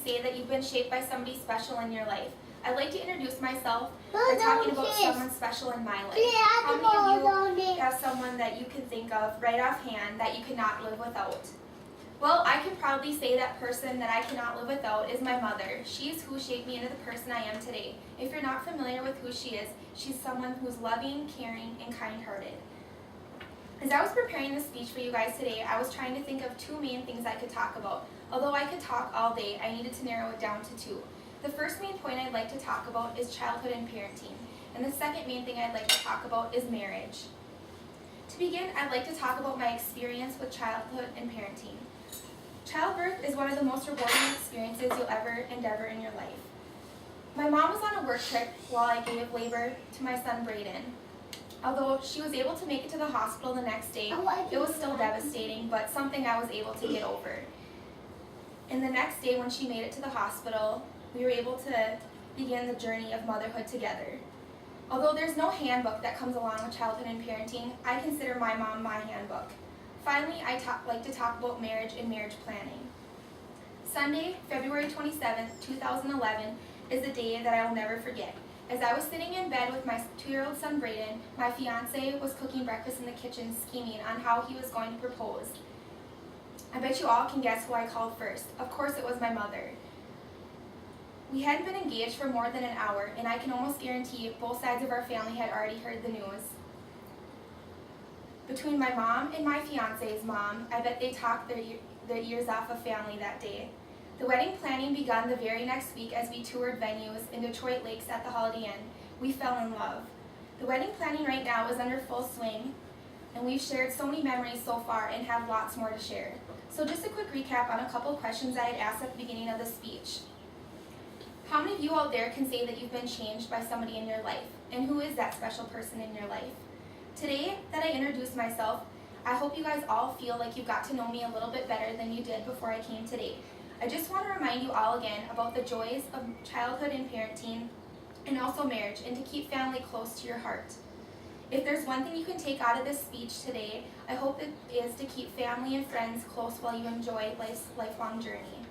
say that you've been shaped by somebody special in your life. I'd like to introduce myself by talking about someone special in my life. How many of you have someone that you can think of right offhand that you cannot live without? Well, I can proudly say that person that I cannot live without is my mother. She is who shaped me into the person I am today. If you're not familiar with who she is, she's someone who's loving, caring, and kind-hearted. As I was preparing this speech for you guys today, I was trying to think of two main things I could talk about. Although I could talk all day, I needed to narrow it down to two. The first main point I'd like to talk about is childhood and parenting. And the second main thing I'd like to talk about is marriage. To begin, I'd like to talk about my experience with childhood and parenting. Childbirth is one of the most rewarding experiences you'll ever endeavor in your life. My mom was on a work trip while I gave labor to my son Brayden. Although she was able to make it to the hospital the next day, it was still devastating, but something I was able to get over. And the next day when she made it to the hospital, we were able to begin the journey of motherhood together. Although there's no handbook that comes along with childhood and parenting, I consider my mom my handbook. Finally, I like to talk about marriage and marriage planning. Sunday, February 27th, 2011 is a day that I will never forget. As I was sitting in bed with my 2-year-old son Brayden, my fiance was cooking breakfast in the kitchen scheming on how he was going to propose. I bet you all can guess who I called first. Of course it was my mother. We hadn't been engaged for more than an hour, and I can almost guarantee both sides of our family had already heard the news. Between my mom and my fiance's mom, I bet they talked their ears off of family that day. The wedding planning began the very next week as we toured venues in Detroit Lakes at the Holiday Inn. We fell in love. The wedding planning right now is under full swing, and we've shared so many memories so far and have lots more to share. So just a quick recap on a couple of questions I had asked at the beginning of the speech. How many of you out there can say that you've been changed by somebody in your life? And who is that special person in your life? Today that I introduced myself, I hope you guys all feel like you got to know me a little bit better than you did before I came today. I just want to remind you all again about the joys of childhood and parenting and also marriage, and to keep family close to your heart. If there's one thing you can take out of this speech today, I hope it is to keep family and friends close while you enjoy life's lifelong journey.